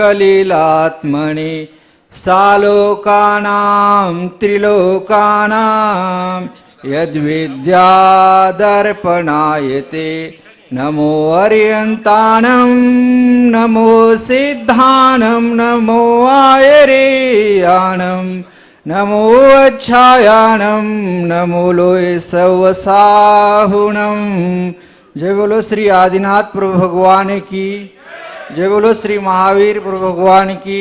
सलीलात्मनि सालोकानां त्रिलोकानां यद्विद्यादर्पणायते नमो अर्यन्तानं नमो सिद्धानं नमो आयरेयानं नमो अच्छायानं नमो लोय सवसाहुणं। जय बोलो श्री आदिनाथ प्रभु भगवान की, जय बोलो श्री महावीर प्रभु भगवान की,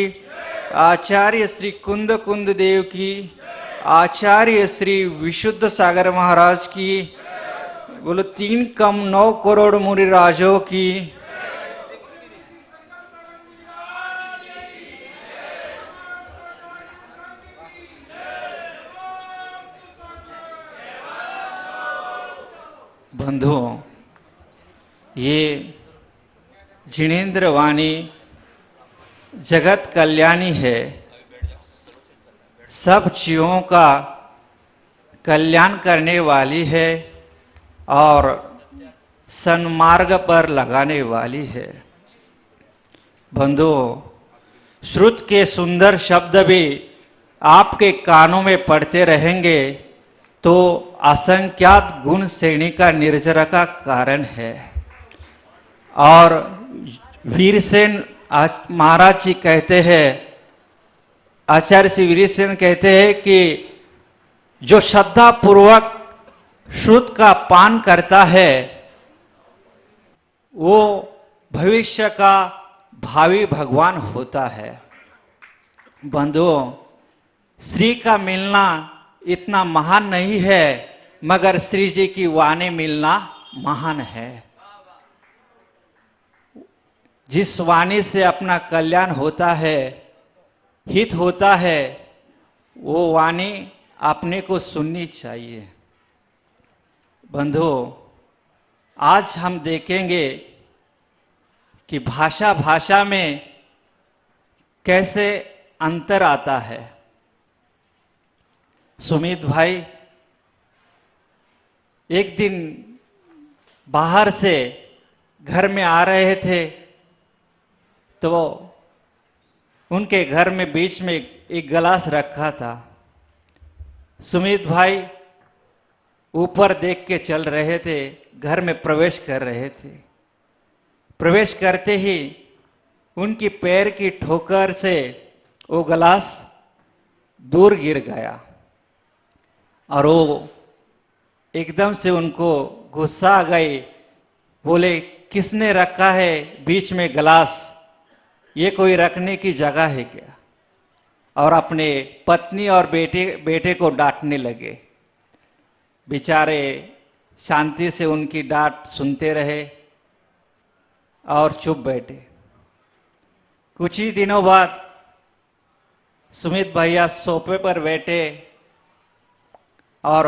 आचार्य श्री कुंद कुंद देव की, आचार्य श्री विशुद्ध सागर महाराज की, बोलो 3,9 करोड़ मुनि राजों की। बंधुओं, ये जिनेन्द्र वाणी जगत कल्याणी है, सब जीवों का कल्याण करने वाली है और सन्मार्ग पर लगाने वाली है। बंधुओं, श्रुत के सुंदर शब्द भी आपके कानों में पड़ते रहेंगे तो असंख्यात गुण श्रेणी का निर्जरा का कारण है। और वीरसेन महाराज जी कहते हैं, आचार्य श्री वीरसेन कहते हैं कि जो श्रद्धा पूर्वक श्रुत का पान करता है वो भविष्य का भावी भगवान होता है। बंधुओं, श्री का मिलना इतना महान नहीं है, मगर श्री जी की वाणी मिलना महान है। जिस वाणी से अपना कल्याण होता है, हित होता है, वो वाणी अपने को सुननी चाहिए। बंधुओं, आज हम देखेंगे कि भाषा भाषा में कैसे अंतर आता है। सुमित भाई एक दिन बाहर से घर में आ रहे थे तो उनके घर में बीच में एक गिलास रखा था। सुमित भाई ऊपर देख के चल रहे थे, घर में प्रवेश कर रहे थे। प्रवेश करते ही उनकी पैर की ठोकर से वो गिलास दूर गिर गया और वो एकदम से उनको गुस्सा आ गई। बोले, किसने रखा है बीच में गिलास? ये कोई रखने की जगह है क्या? और अपने पत्नी और बेटे को डांटने लगे। बेचारे शांति से उनकी डांट सुनते रहे और चुप बैठे। कुछ ही दिनों बाद सुमित भैया सोफे पर बैठे और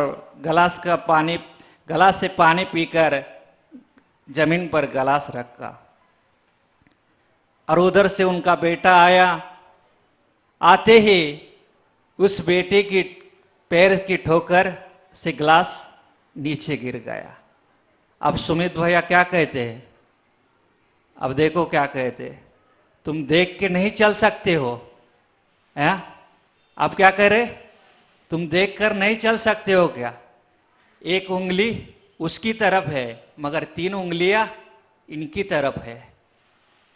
गिलास से पानी पीकर जमीन पर गिलास रखा और उधर से उनका बेटा आया। आते ही उस बेटे की पैर की ठोकर से गिलास नीचे गिर गया। अब सुमित भैया क्या कहते हैं? अब देखो क्या कहते हैं, तुम देख के नहीं चल सकते हो? हैं? अब क्या कह रहे, तुम देखकर नहीं चल सकते हो क्या? एक उंगली उसकी तरफ है मगर 3 उंगलियां इनकी तरफ है,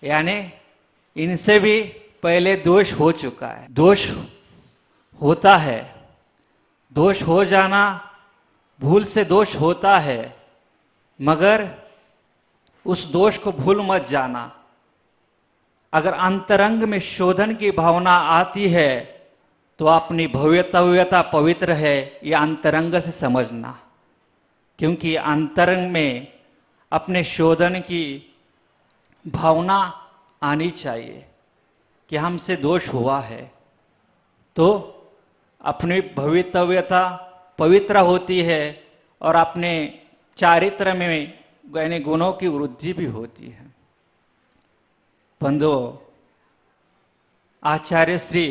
यानी इनसे भी पहले दोष हो चुका है। दोष होता है, दोष हो जाना, भूल से दोष होता है, मगर उस दोष को भूल मत जाना। अगर अंतरंग में शोधन की भावना आती है तो अपनी भव्यता पवित्र है, यह अंतरंग से समझना। क्योंकि अंतरंग में अपने शोधन की भावना आनी चाहिए कि हमसे दोष हुआ है, तो अपनी भवितव्यता पवित्र होती है और अपने चारित्र में यानी गुणों की वृद्धि भी होती है। बंधुओं, आचार्य श्री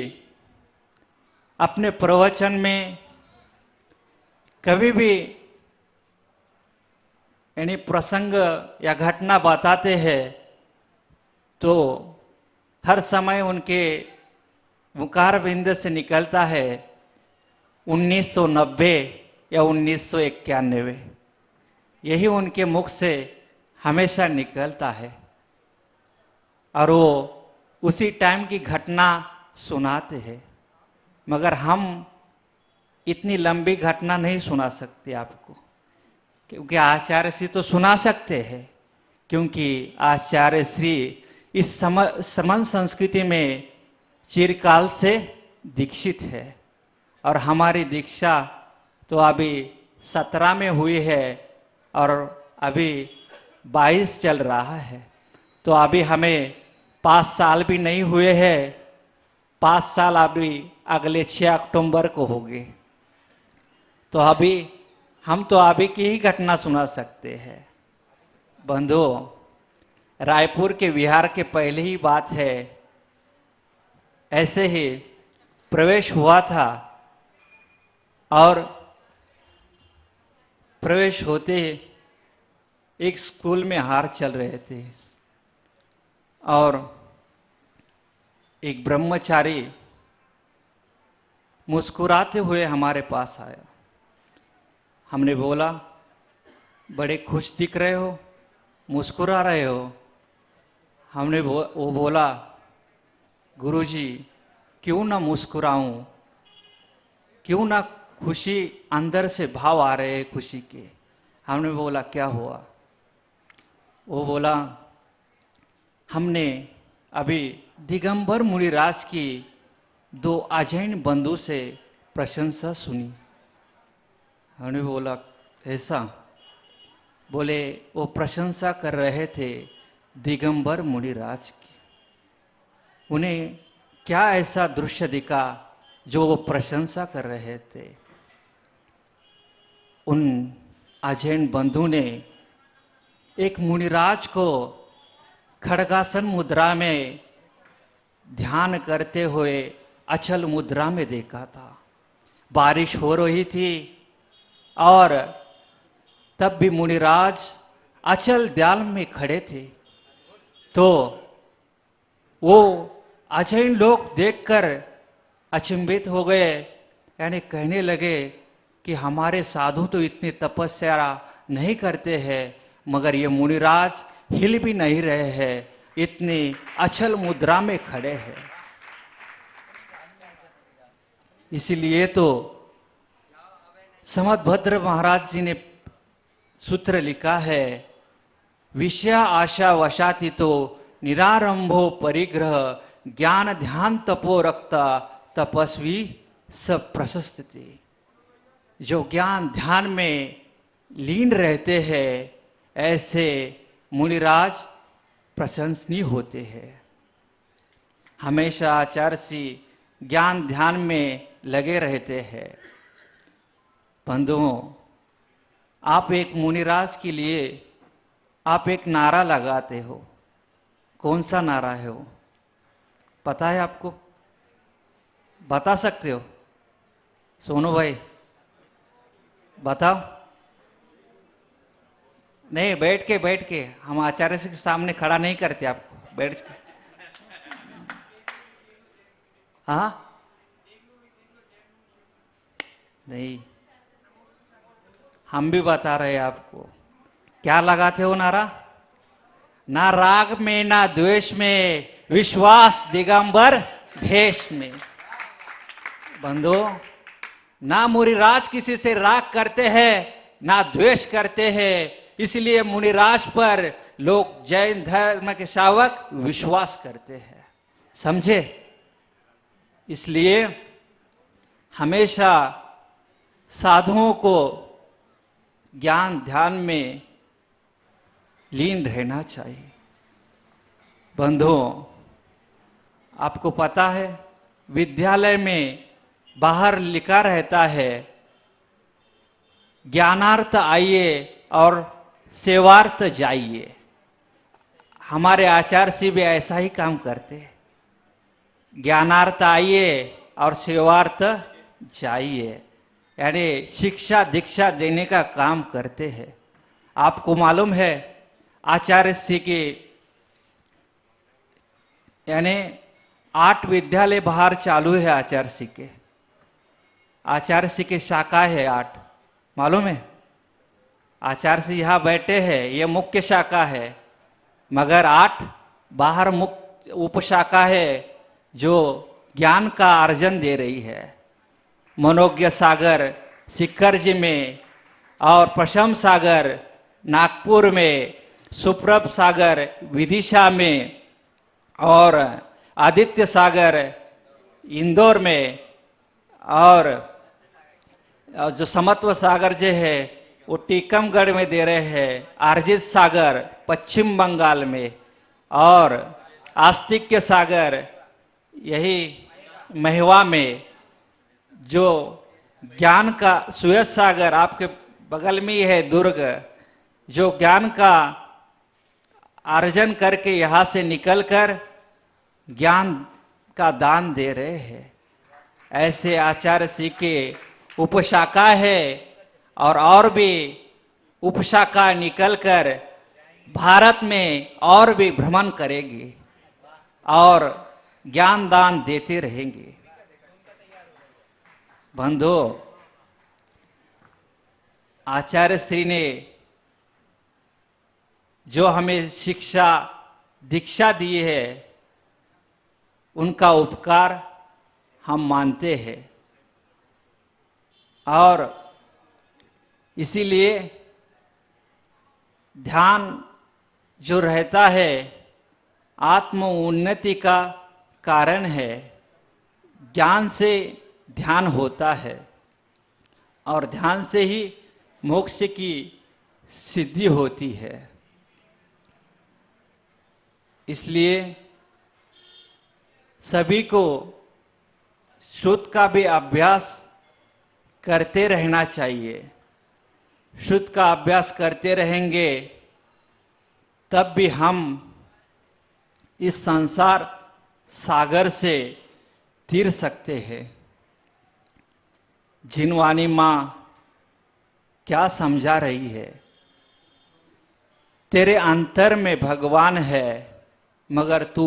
अपने प्रवचन में कभी भी यानी प्रसंग या घटना बताते हैं तो हर समय उनके मुखार बिंद से निकलता है 1990 या 1991, यही उनके मुख से हमेशा निकलता है और वो उसी टाइम की घटना सुनाते हैं। मगर हम इतनी लंबी घटना नहीं सुना सकते आपको, क्योंकि आचार्य श्री तो सुना सकते हैं, क्योंकि आचार्य श्री इस श्रमण संस्कृति में चिरकाल से दीक्षित है और हमारी दीक्षा तो अभी 17 में हुई है और अभी 22 चल रहा है। तो अभी हमें 5 साल भी नहीं हुए हैं, 5 साल अभी अगले 6 अक्टूबर को होंगे। तो अभी हम तो अभी की ही घटना सुना सकते हैं। बंधुओं, रायपुर के विहार के पहले ही बात है, ऐसे ही प्रवेश हुआ था और प्रवेश होते एक स्कूल में हार चल रहे थे और एक ब्रह्मचारी मुस्कुराते हुए हमारे पास आया। हमने बोला, बड़े खुश दिख रहे हो, मुस्कुरा रहे हो। वो बोला, गुरुजी क्यों ना मुस्कुराऊं, क्यों ना खुशी अंदर से भाव आ रहे हैं खुशी के। हमने बोला क्या हुआ? वो बोला, हमने अभी दिगंबर मुनिराज की 2 अजैन बंधु से प्रशंसा सुनी। हमने बोला ऐसा? बोले वो प्रशंसा कर रहे थे दिगंबर मुनिराज की। उन्हें क्या ऐसा दृश्य दिखा जो वो प्रशंसा कर रहे थे? उन अजैन बंधु ने एक मुनिराज को खड्गासन मुद्रा में ध्यान करते हुए अचल मुद्रा में देखा था। बारिश हो रही थी और तब भी मुनिराज अचल ध्यान में खड़े थे। तो वो अजैन लोग देखकर अचंभित हो गए, यानी कहने लगे कि हमारे साधु तो इतनी तपस्या नहीं करते हैं, मगर ये मुनिराज हिल भी नहीं रहे हैं, इतनी अचल मुद्रा में खड़े हैं। इसीलिए तो समदभद्र महाराज जी ने सूत्र लिखा है, विषया आशा वशाति तो निरारंभो परिग्रह ज्ञान ध्यान तपो रक्ता तपस्वी सब प्रशस्ति। जो ज्ञान ध्यान में लीन रहते हैं ऐसे मुनिराज प्रशंसनीय होते हैं। हमेशा आचार्य श्री ज्ञान ध्यान में लगे रहते हैं। बंधुओं, आप एक मुनिराज के लिए आप एक नारा लगाते हो। कौन सा नारा है वो? पता है आपको? बता सकते हो? सोनू भाई बताओ। नहीं, बैठ के हम आचार्य के सामने खड़ा नहीं करते आपको, बैठ के। हाँ नहीं, हम भी बता रहे हैं आपको। क्या लगाते हो नारा? ना राग में ना द्वेष में, विश्वास दिगंबर भेष में। बंधु, ना मुनिराज किसी से राग करते हैं ना द्वेष करते हैं, इसलिए मुनिराज पर लोग जैन धर्म के शावक विश्वास करते हैं। समझे? इसलिए हमेशा साधुओं को ज्ञान ध्यान में लीन रहना चाहिए। बंधुओं, आपको पता है विद्यालय में बाहर लिखा रहता है, ज्ञानार्थ आइए और सेवार्थ जाइए। हमारे आचार्य श्री भी ऐसा ही काम करते हैं। ज्ञानार्थ आइए और सेवार्थ जाइए, यानी शिक्षा दीक्षा देने का काम करते हैं। आपको मालूम है आचार्य श्री के यानी 8 विद्यालय बाहर चालू है आचार्य के। आचार्य के शाखा है 8, मालूम है? आचार्य यहाँ बैठे हैं, ये मुख्य शाखा है, मगर 8 बाहर मुख्य उपशाखा है जो ज्ञान का अर्जन दे रही है। मनोज्ञ सागर सिक्कर जी में, और प्रशम सागर नागपुर में, सुप्रभ सागर विदिशा में, और आदित्य सागर इंदौर में, और जो समत्व सागर जो है वो टीकमगढ़ में दे रहे हैं, अर्जित सागर पश्चिम बंगाल में, और आस्तिक्य सागर यही महवा में, जो ज्ञान का सुयस सागर आपके बगल में ही है दुर्ग, जो ज्ञान का अर्जन करके यहाँ से निकलकर ज्ञान का दान दे रहे हैं। ऐसे आचार्य श्री के उपशाखा है, और भी उपशाखा निकलकर भारत में और भी भ्रमण करेगी और ज्ञान दान देते रहेंगे। बंधु, आचार्य श्री ने जो हमें शिक्षा दीक्षा दी है, उनका उपकार हम मानते हैं, और इसीलिए ध्यान जो रहता है आत्म उन्नति का कारण है। ज्ञान से ध्यान होता है, और ध्यान से ही मोक्ष की सिद्धि होती है। इसलिए सभी को शुद्ध का भी अभ्यास करते रहना चाहिए। शुद्ध का अभ्यास करते रहेंगे तब भी हम इस संसार सागर से तीर सकते हैं। जिनवानी माँ क्या समझा रही है? तेरे अंतर में भगवान है, मगर तू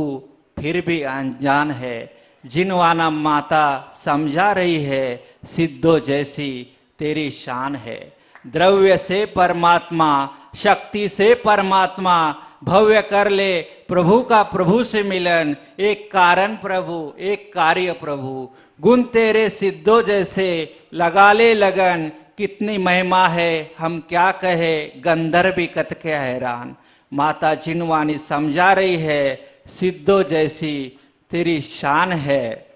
फिर भी अनजान है। जिनवाना माता समझा रही है, सिद्धो जैसी तेरी शान है। द्रव्य से परमात्मा, शक्ति से परमात्मा, भव्य कर ले प्रभु का प्रभु से मिलन। एक कारण प्रभु, एक कार्य प्रभु, गुण तेरे सिद्धो जैसे, लगा ले लगन। कितनी महिमा है हम क्या कहे, गंधर्व कत के हैरान। माता जिनवानी समझा रही है, सिद्धो जैसी तेरी शान है।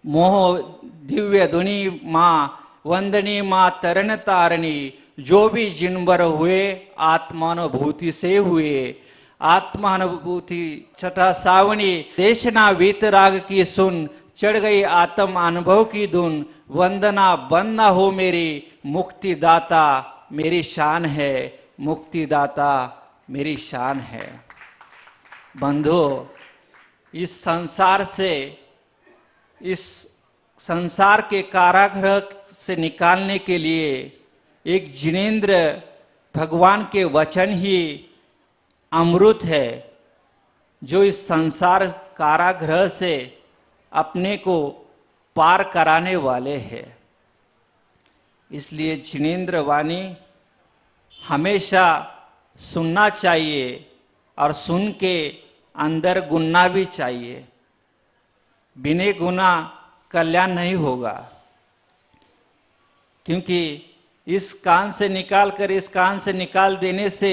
मोह दिव्य धुनी माँ, वंदनी माँ तरन तारणी। जो भी जिनबर हुए आत्मानुभूति से हुए। आत्मानुभूति छठा सावनी, देशना वीत राग की सुन। चढ़ गई आत्म अनुभव की धुन। वंदना बंद ना हो मेरी, मुक्ति दाता मेरी शान है। मुक्ति दाता मेरी शान है। बंधु, इस संसार से, इस संसार के कारागृह से निकालने के लिए एक जिनेंद्र भगवान के वचन ही अमृत है, जो इस संसार कारागृह से अपने को पार कराने वाले हैं। इसलिए जिनेंद्र वाणी हमेशा सुनना चाहिए, और सुन के अंदर गुनना भी चाहिए। बिना गुना कल्याण नहीं होगा, क्योंकि इस कान से निकाल कर इस कान से निकाल देने से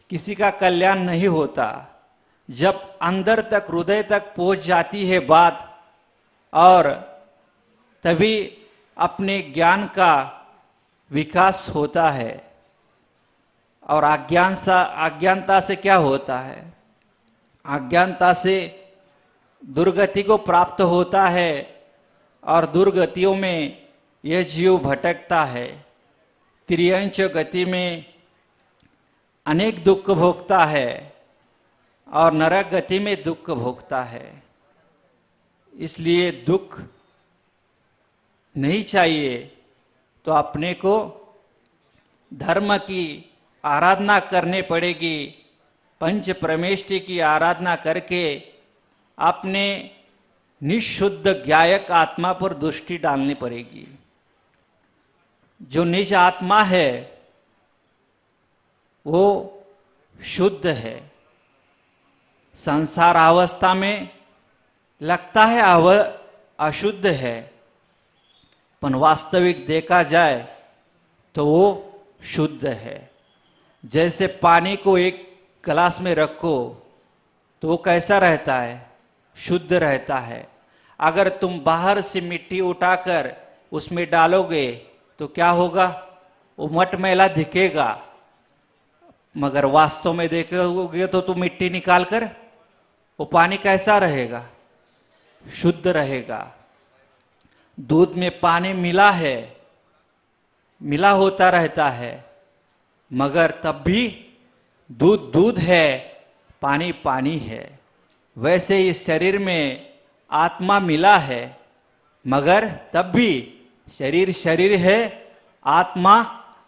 किसी का कल्याण नहीं होता। जब अंदर तक, हृदय तक पहुंच जाती है बात, और तभी अपने ज्ञान का विकास होता है। और अज्ञानता से क्या होता है? अज्ञानता से दुर्गति को प्राप्त होता है, और दुर्गतियों में यह जीव भटकता है। त्रियंश गति में अनेक दुख भोगता है, और नरक गति में दुख भोगता है। इसलिए दुख नहीं चाहिए, तो अपने को धर्म की आराधना करनी पड़ेगी। पंच परमेष्टि की आराधना करके अपने निशुद्ध ज्ञायक आत्मा पर दृष्टि डालनी पड़ेगी। जो निज आत्मा है वो शुद्ध है। संसार अवस्था में लगता है अशुद्ध है, पर वास्तविक देखा जाए तो वो शुद्ध है। जैसे पानी को एक गिलास में रखो तो वो कैसा रहता है? शुद्ध रहता है। अगर तुम बाहर से मिट्टी उठाकर उसमें डालोगे तो क्या होगा? वो मटमैला दिखेगा, मगर वास्तव में देखोगे तो तुम मिट्टी निकालकर वो पानी कैसा रहेगा? शुद्ध रहेगा। दूध में पानी मिला होता रहता है, मगर तब भी दूध दूध है, पानी पानी है। वैसे इस शरीर में आत्मा मिला है, मगर तब भी शरीर शरीर है, आत्मा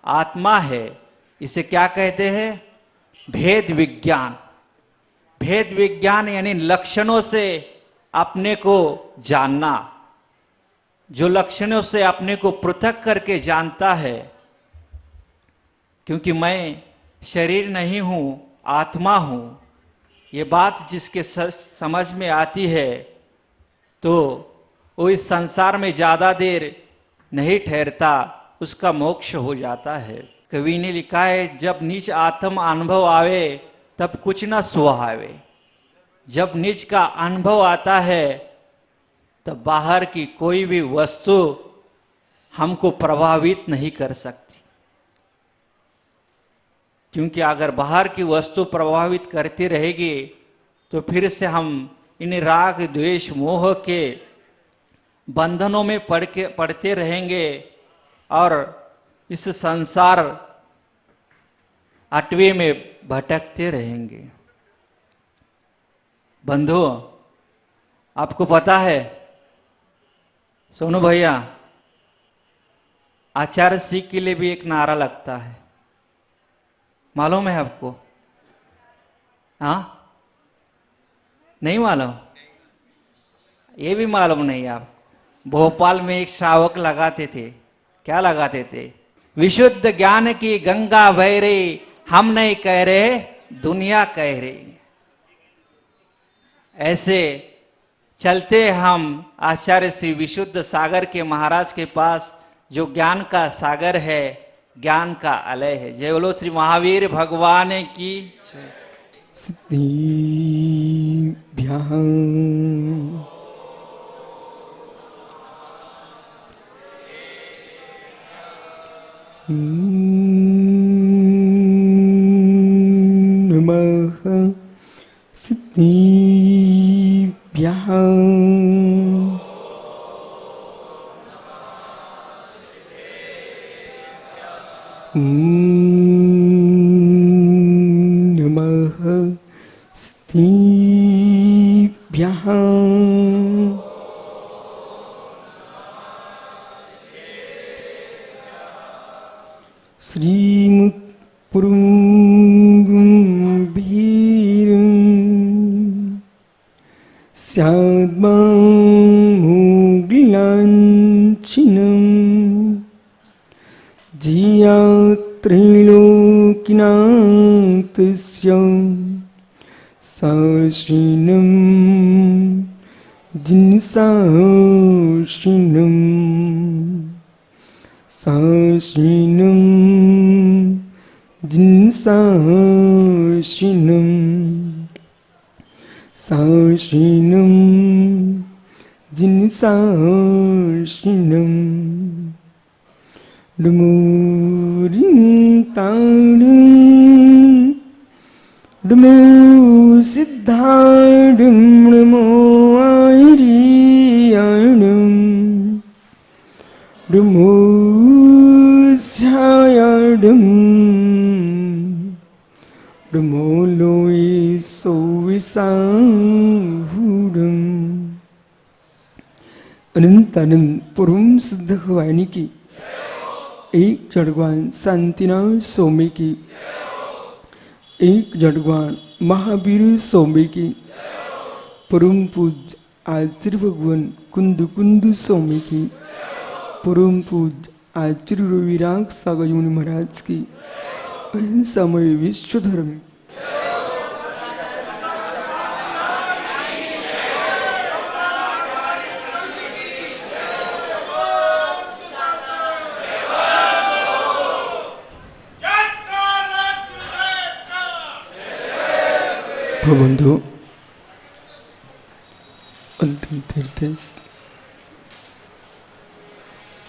आत्मा है। इसे क्या कहते हैं? भेद विज्ञान। भेद विज्ञान यानी लक्षणों से अपने को जानना। जो लक्षणों से अपने को पृथक करके जानता है, क्योंकि मैं शरीर नहीं हूं, आत्मा हूं, ये बात जिसके समझ में आती है तो वो इस संसार में ज्यादा देर नहीं ठहरता, उसका मोक्ष हो जाता है। कवि ने लिखा है, जब निज आत्म अनुभव आवे तब कुछ न सुहावे। जब निज का अनुभव आता है तब बाहर की कोई भी वस्तु हमको प्रभावित नहीं कर सकती, क्योंकि अगर बाहर की वस्तु प्रभावित करती रहेगी तो फिर से हम इन राग द्वेष मोह के बंधनों में पड़ते रहेंगे और इस संसार अटवे में भटकते रहेंगे। बंधु, आपको पता है, सोनू भैया, आचार्य सिंह के लिए भी एक नारा लगता है, मालूम है आपको? हाँ, नहीं मालूम? ये भी मालूम नहीं आप? भोपाल में एक श्रावक लगाते थे। क्या लगाते थे? विशुद्ध ज्ञान की गंगा बह रही, हम नहीं कह रहे, दुनिया कह रही। ऐसे चलते हम आचार्य श्री विशुद्ध सागर के महाराज के पास, जो ज्ञान का सागर है, ज्ञान का अलय है। जय बोलो श्री महावीर भगवान की। नमः सिद्धिभ्यः। नमः सिद्धिभ्यः। श्रीमुत्पुरुंगुंभीरं स्याद्मामुग्लाञ्छिनं जियात्रिलोकिनाथस्य साश्रीनं जिनसाश्रीनं साश्रीनं जिनसाश्रीनं साश्रीनं जिनसाश्रीनं डुमुरिं ताडुं डुमु सिद्धाडुं डुमु आयरियाडुं डुमु छायाडुं डुमु लोई सोविसाहुडुं। अनंत अनंत परम सिद्ध भवानी की, एक जड़वान शांतिनाथ स्वामी की, एक जड़वान महावीर स्वामी की, परम पूज्य आचार्य भगवान कुंद कुंद स्वामी की, परम पूज्य आचार्य रविराग सागर मुनि महाराज की, अहिंसामय विश्व धर्म। बंधु, अंतिम तीर्थ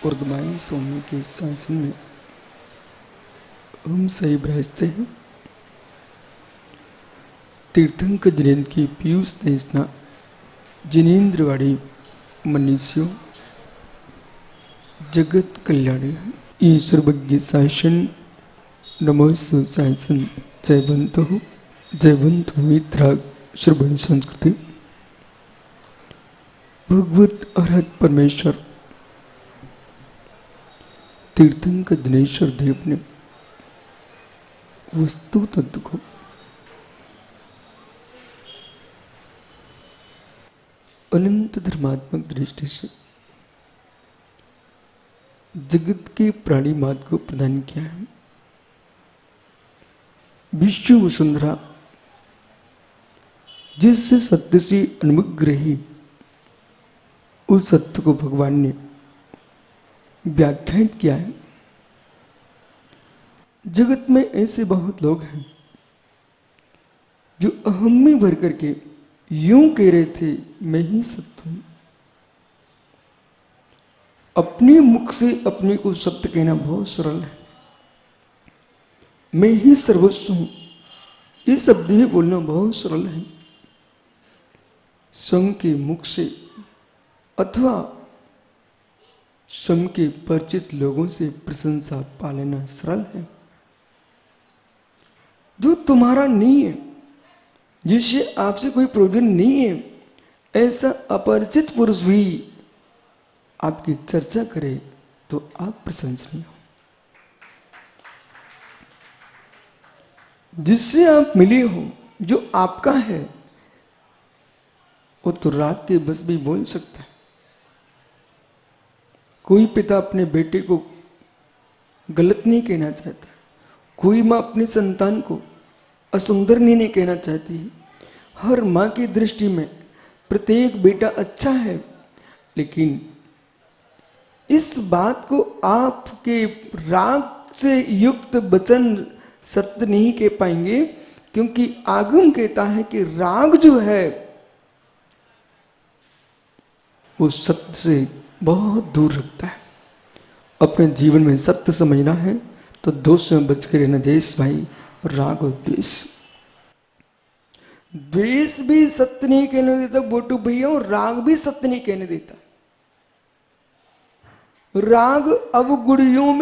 वर्धमान स्वामी के शासन में हम सही विराजते हैं। तीर्थंकर जिनेन्द्र की पीयूष देशना जिनेन्द्रवाड़ी मनुष्यों जगत कल्याणी ये सर्वज्ञ शासन नमस्ते शासन जयवंत हो, जयवंत मित्रा श्रवण संस्कृति। भगवत अरहत परमेश्वर तीर्थंकर दिनेश्वर देव ने वस्तु तत्व को अनंत धर्मात्मक दृष्टि से जगत के प्राणी मार्ग को प्रदान किया है। विश्व वसुंधरा जिस सत्य से अनुग्रही, उस सत्य को भगवान ने व्याख्यात किया है। जगत में ऐसे बहुत लोग हैं जो अहम में भर करके यूं कह रहे थे मैं ही सत्य हूं। अपने मुख से अपने को सत्य कहना बहुत सरल है। मैं ही सर्वस्व हूं, ये शब्द भी बोलना बहुत सरल है। स्वयं के मुख से अथवा स्वयं के परिचित लोगों से प्रशंसा पा लेना सरल है। जो तुम्हारा नहीं है, जिससे आपसे कोई प्रयोजन नहीं है, ऐसा अपरिचित पुरुष भी आपकी चर्चा करे तो आप प्रशंसनीय हो। जिससे आप मिले हो, जो आपका है, वो तो राग के बस भी बोल सकता है। कोई पिता अपने बेटे को गलत नहीं कहना चाहता, कोई माँ अपने संतान को असुंदर नहीं कहना चाहती। हर माँ की दृष्टि में प्रत्येक बेटा अच्छा है, लेकिन इस बात को आपके राग से युक्त वचन सत्य नहीं कह पाएंगे, क्योंकि आगम कहता है कि राग जो है वो सत्य से बहुत दूर रखता है। अपने जीवन में सत्य समझना है तो दोष में बच के रहना। जयेश भाई, राग और द्वेष, द्वेष भी सत्य नहीं कहने देता बोटू भैया, और राग भी सत्य नहीं कहने देता। राग अवगुणियों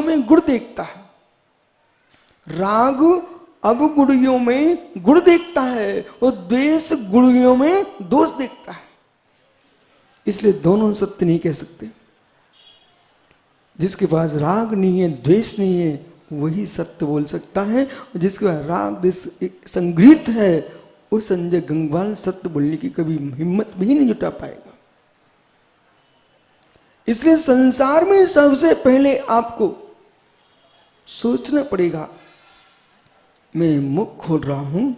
में गुण देखता है, राग अवगुणियों में गुण देखता है, और द्वेष गुणियों में दोष देखता है। इसलिए दोनों सत्य नहीं कह सकते। जिसके पास राग नहीं है, द्वेष नहीं है, वही सत्य बोल सकता है। और जिसके पास राग द्वेष संग्रहित है, वो संजय गंगवाल सत्य बोलने की कभी हिम्मत भी नहीं जुटा पाएगा। इसलिए संसार में सबसे पहले आपको सोचना पड़ेगा, मैं मुख खोल रहा हूं,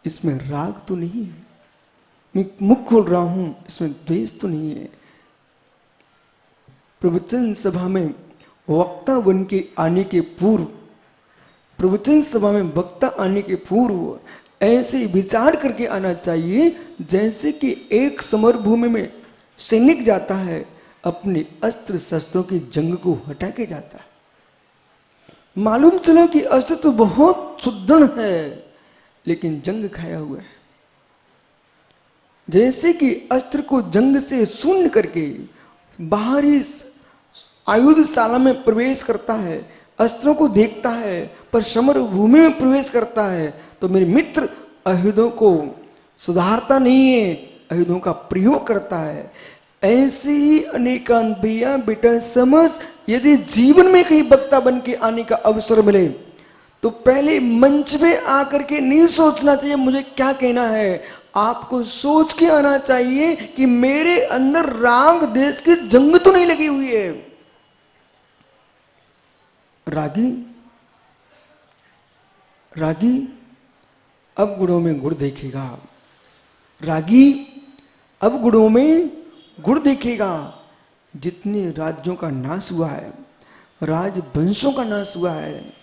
इसमें राग तो नहीं है। मैं मुख खोल रहा हूं, इसमें द्वेष तो नहीं है। प्रवचन सभा में वक्ता बन के आने के पूर्व, प्रवचन सभा में वक्ता आने के पूर्व ऐसे विचार करके आना चाहिए जैसे कि एक समर भूमि में सैनिक जाता है, अपने अस्त्र शस्त्रों की जंग को हटा के जाता है। मालूम चला कि अस्त्र तो बहुत सुदृढ़ है, लेकिन जंग खाया हुआ है। जैसे कि अस्त्र को जंग से शून्य करके बाहरी आयुधशाला में प्रवेश करता है, अस्त्रों को देखता है, पर समर भूमि में प्रवेश करता है, तो मेरे मित्र आयुधों को सुधारता नहीं है, आयुधों का प्रयोग करता है। ऐसे ही अनेकांत भैया बेटा समझ, यदि जीवन में कहीं वक्ता बन के आने का अवसर मिले तो पहले मंच पे आकर के नहीं सोचना चाहिए मुझे क्या कहना है, आपको सोच के आना चाहिए कि मेरे अंदर राग देश की जंग तो नहीं लगी हुई है। रागी रागी अब गुणों में गुण देखेगा, रागी अब गुणों में गुण देखेगा। जितने राज्यों का नाश हुआ है, राजवंशों का नाश हुआ है,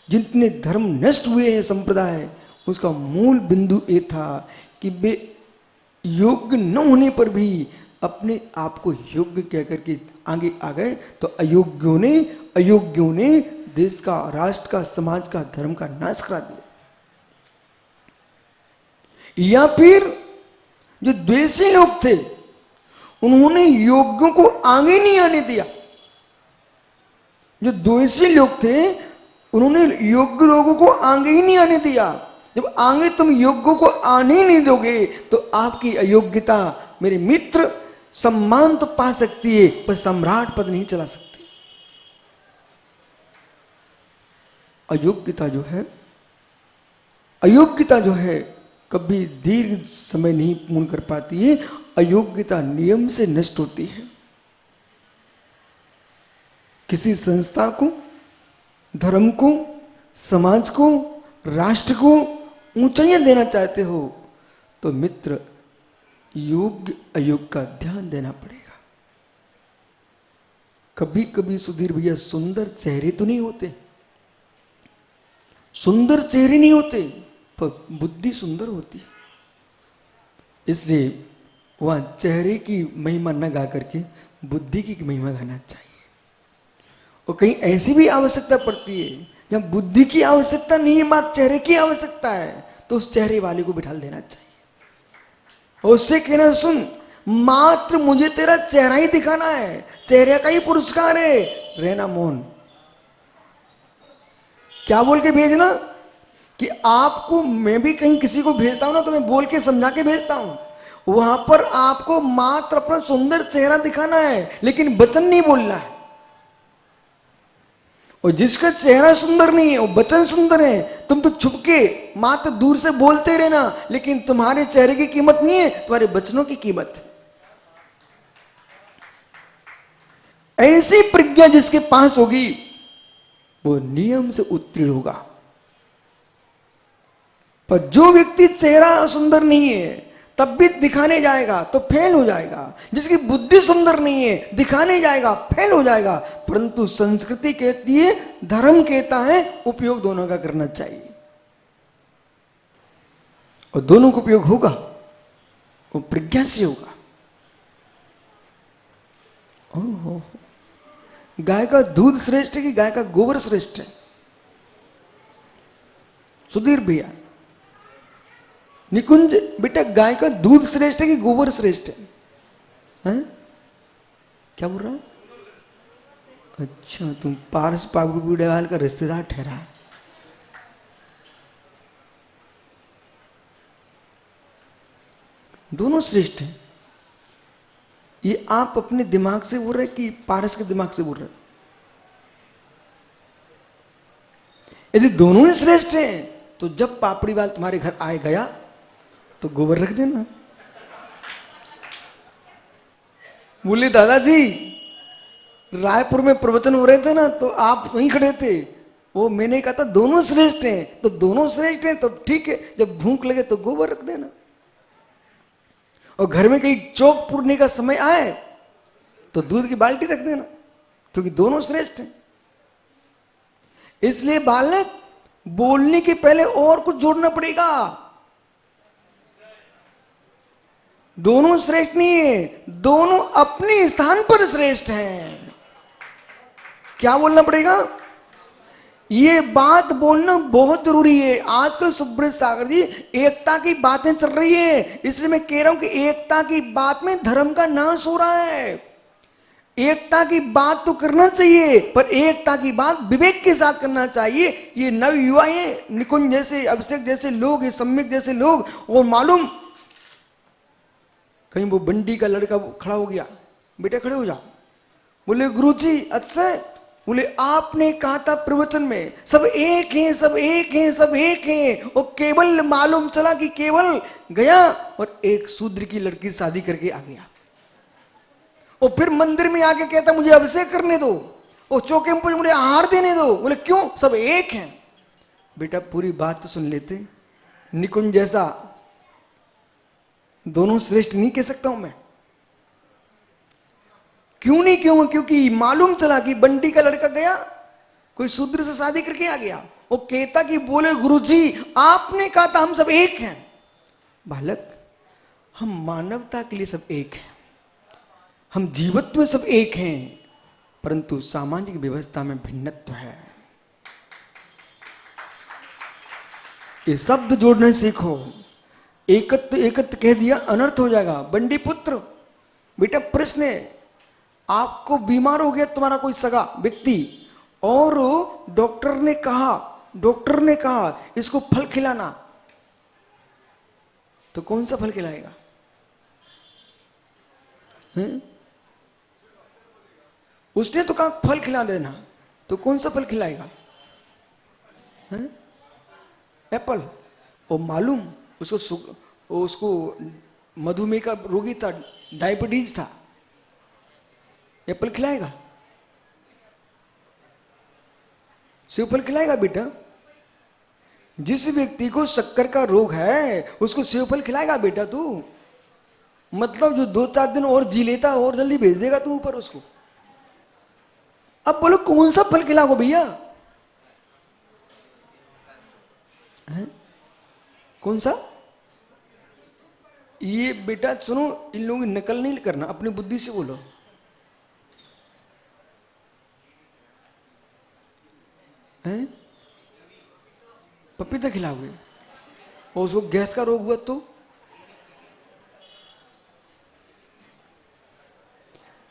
जितने धर्म नष्ट हुए हैं संप्रदाय, उसका मूल बिंदु ये था कि वे योग्य न होने पर भी अपने आप को योग्य कह करके आगे आ गए, तो अयोग्यों ने देश का, राष्ट्र का, समाज का, धर्म का नाश करा दिया। या फिर जो द्वेषी लोग थे उन्होंने योग्यों को आगे नहीं आने दिया। जो द्वेषी लोग थे उन्होंने योग्य लोगों को आगे ही नहीं आने दिया। जब आगे तुम योग्यों को आने ही नहीं दोगे तो आपकी अयोग्यता, मेरे मित्र, सम्मान तो पा सकती है पर सम्राट पद नहीं चला सकती। अयोग्यता जो है कभी दीर्घ समय नहीं पूर्ण कर पाती है। अयोग्यता नियम से नष्ट होती है। किसी संस्था को, धर्म को, समाज को, राष्ट्र को ऊंचाइयां देना चाहते हो तो मित्र योग्य अयोग्य का ध्यान देना पड़ेगा। कभी कभी सुधीर भैया सुंदर चेहरे तो नहीं होते, सुंदर चेहरे नहीं होते, पर बुद्धि सुंदर होती है। इसलिए वहां चेहरे की महिमा न गा करके बुद्धि की महिमा गाना चाहिए। और कहीं ऐसी भी आवश्यकता पड़ती है जब बुद्धि की आवश्यकता नहीं है, बात चेहरे की आवश्यकता है, तो उस चेहरे वाले को बिठा देना चाहिए और उससे कहना, सुन मात्र मुझे तेरा चेहरा ही दिखाना है, चेहरे का ही पुरस्कार है, रहना मौन। क्या बोल के भेजना कि आपको, मैं भी कहीं किसी को भेजता हूं ना तो मैं बोल के समझा के भेजता हूं, वहां पर आपको मात्र अपना सुंदर चेहरा दिखाना है लेकिन वचन नहीं बोलना है। और जिसका चेहरा सुंदर नहीं है वो वचन सुंदर है, तुम तो छुपके मात्र दूर से बोलते रहना, लेकिन तुम्हारे चेहरे की कीमत नहीं है, तुम्हारे वचनों की कीमत है। ऐसी प्रज्ञा जिसके पास होगी वो नियम से उत्तीर्ण होगा। पर जो व्यक्ति चेहरा सुंदर नहीं है तब भी दिखाने जाएगा तो फेल हो जाएगा। जिसकी बुद्धि सुंदर नहीं है दिखाने जाएगा फेल हो जाएगा। परंतु संस्कृति कहती है, धर्म कहता है उपयोग दोनों का करना चाहिए, और दोनों का उपयोग होगा वो प्रज्ञा से होगा। ओहो, गाय का दूध श्रेष्ठ है कि गाय का गोबर श्रेष्ठ है? सुधीर भैया, निकुंज बेटा, गाय का दूध श्रेष्ठ है कि गोबर श्रेष्ठ है? हैं? क्या बोल रहा है? अच्छा, तुम पारस पागु डेवाल का रिश्तेदार ठहरा। दोनों श्रेष्ठ हैं। ये आप अपने दिमाग से बोल रहे कि पारस के दिमाग से बोल रहे? यदि दोनों ही श्रेष्ठ हैं तो जब पापड़ी वाल तुम्हारे घर आए गया तो गोबर रख देना। बोले दादाजी रायपुर में प्रवचन हो रहे थे ना तो आप वहीं खड़े थे, वो मैंने कहा था दोनों श्रेष्ठ हैं, तो दोनों श्रेष्ठ हैं तो ठीक है, जब भूख लगे तो गोबर रख देना। और घर में कहीं चौक पूरने का समय आए तो दूध की बाल्टी रख देना, क्योंकि दोनों श्रेष्ठ हैं। इसलिए बालक, बोलने के पहले और कुछ जोड़ना पड़ेगा। दोनों श्रेष्ठ नहीं है, दोनों अपने स्थान पर श्रेष्ठ हैं। क्या बोलना पड़ेगा? ये बात बोलना बहुत जरूरी है। आजकल सुब्रत सागर जी एकता की बातें चल रही है, इसलिए मैं कह रहा हूं कि एकता की बात में धर्म का नाश हो रहा है। एकता की बात तो करना चाहिए, पर एकता की बात विवेक के साथ करना चाहिए। ये नव युवा है, निकुंज जैसे, अभिषेक जैसे लोग, ये सम्यक जैसे लोग, और मालूम कहीं वो बंडी का लड़का खड़ा हो गया, बेटे खड़े हो जाओ। बोले गुरुजी, अच्छा बोले आपने कहा था प्रवचन में सब एक हैं, सब एक हैं, सब एक हैं, और केवल मालूम चला कि केवल गया और एक शूद्र की लड़की शादी करके आ गया, और फिर मंदिर में आके कहता मुझे अभिषेक करने दो, और चौके में मुझे आहार देने दो। बोले क्यों, सब एक हैं। बेटा पूरी बात तो सुन लेते। निकुंज जैसा दोनों श्रेष्ठ नहीं कह सकता हूं मैं। क्यों नहीं, क्यों? क्योंकि मालूम चला कि बंटी का लड़का गया कोई शूद्र से शादी करके आ गया, वो कहता कि बोले गुरुजी आपने कहा था हम सब एक हैं। बालक, हम मानवता के लिए सब एक हैं, हम जीवत्व में सब एक हैं, परंतु सामाजिक व्यवस्था में भिन्नत्व है। ये शब्द जोड़ने सीखो। एकत्व एकत्व कह दिया अनर्थ हो जाएगा। बंडी पुत्र, बेटा प्रश्न है, आपको बीमार हो गया तुम्हारा कोई सगा व्यक्ति, और डॉक्टर ने कहा इसको फल खिलाना, तो कौन सा फल खिलाएगा? उसने तो कहा फल खिला देना, तो कौन सा फल खिलाएगा? एप्पल। और मालूम उसको मधुमेह का रोगी था, डायबिटीज था, एप्पल खिलाएगा? सेब फल खिलाएगा? बेटा जिस व्यक्ति को शक्कर का रोग है उसको सेब फल खिलाएगा बेटा तू? मतलब जो 2-4 दिन और जी लेता और जल्दी भेज देगा तू ऊपर उसको। अब बोलो कौन सा फल खिलाओगे भैया? कौन सा? ये बेटा सुनो, इन लोगों की नकल नहीं करना, अपनी बुद्धि से बोलो। हैं? पपीता खिलाओगे? और उसको गैस का रोग हुआ तो?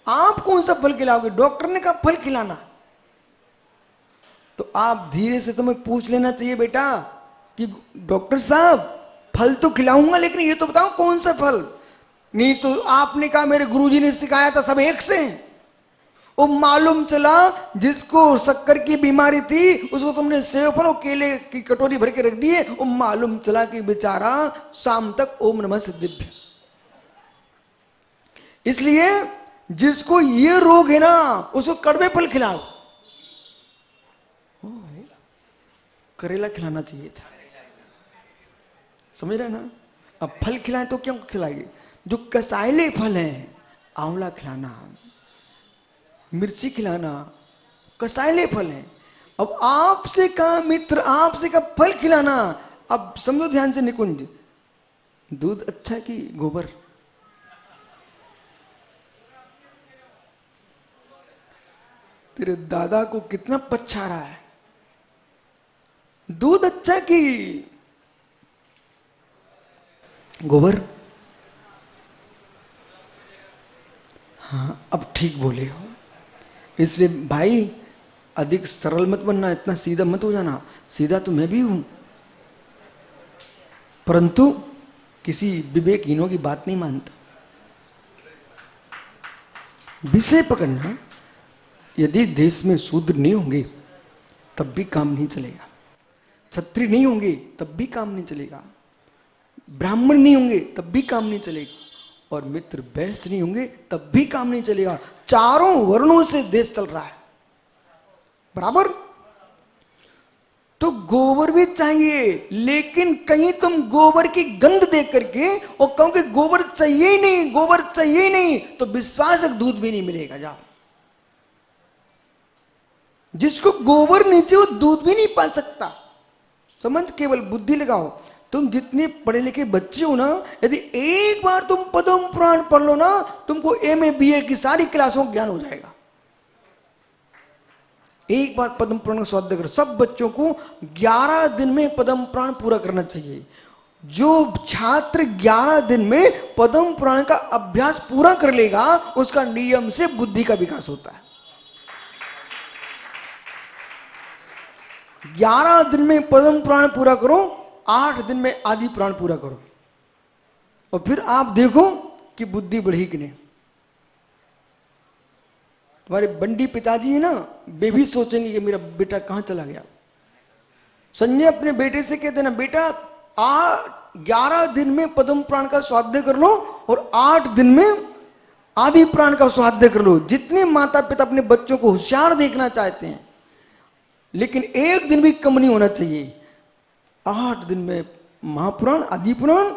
आप कौन सा फल खिलाओगे? डॉक्टर ने कहा फल खिलाना, तो आप धीरे से तुम्हें पूछ लेना चाहिए बेटा कि डॉक्टर साहब फल तो खिलाऊंगा, लेकिन ये तो बताओ कौन सा फल? नहीं तो आपने कहा मेरे गुरुजी ने सिखाया था सब एक से। वो मालूम चला जिसको शक्कर की बीमारी थी उसको तुमने सेव फल और केले की कटोरी भर के रख दिए, वो मालूम चला कि बेचारा शाम तक ओम नमः सिद्धिभ्य। इसलिए जिसको ये रोग है ना उसको कड़वे फल खिलाओ। करेला खिलाना चाहिए था, समझ रहे ना? अब फल खिलाएं तो क्यों खिलाएंगे? जो कसाइले फल हैं, आंवला खिलाना, मिर्ची खिलाना, कसाइले फल हैं। अब आपसे कहा मित्र, आपसे कहा फल खिलाना। अब समझो ध्यान से निकुंज, दूध अच्छा कि गोबर? तेरे दादा को कितना पछा रहा है। दूध अच्छा कि गोबर? हाँ अब ठीक बोले हो। इसलिए भाई अधिक सरल मत बनना, इतना सीधा मत हो जाना। सीधा तो मैं भी हूं, परंतु किसी विवेकहीनों की बात नहीं मानता। विषय पकड़ना। यदि देश में शूद्र नहीं होंगे तब भी काम नहीं चलेगा, क्षत्रिय नहीं होंगे तब भी काम नहीं चलेगा, ब्राह्मण नहीं होंगे तब भी काम नहीं चलेगा, और मित्र वैश्य नहीं होंगे तब भी काम नहीं चलेगा। चारों वर्णों से देश चल रहा है बराबर। तो गोबर भी चाहिए, लेकिन कहीं तुम गोबर की गंध देख करके और कहो कि गोबर चाहिए ही नहीं, गोबर चाहिए ही नहीं, तो विश्वासक दूध भी नहीं मिलेगा। जाओ, जिसको गोबर नीचे वो दूध भी नहीं पा सकता। समझ, केवल बुद्धि लगाओ। तुम जितने पढ़े लिखे बच्चे हो ना, यदि एक बार तुम पद्म पुराण पढ़ लो ना, तुमको एमए बीए की सारी क्लासों का ज्ञान हो जाएगा। एक बार पद्म पुराण का स्वाध्याय करो। सब बच्चों को 11 दिन में पद्म पुराण पूरा करना चाहिए। जो छात्र 11 दिन में पद्म पुराण का अभ्यास पूरा कर लेगा उसका नियम से बुद्धि का विकास होता है। 11 दिन में पद्म पुराण पूरा करो, 8 दिन में आदि पुराण पूरा करो, और फिर आप देखो कि बुद्धि बढ़ी कि नहीं। तुम्हारे बंडी पिताजी है ना, वे भी सोचेंगे कि मेरा बेटा कहाँ चला गया। संजय अपने बेटे से कहते ना, बेटा 11 दिन में पद्म पुराण का स्वाध्याय कर लो और 8 दिन में आदि पुराण का स्वाध्याय कर लो। जितने माता पिता अपने बच्चों को होशियार देखना चाहते हैं, लेकिन एक दिन भी कम नहीं होना चाहिए। 8 दिन में महापुराण आदि पुराण,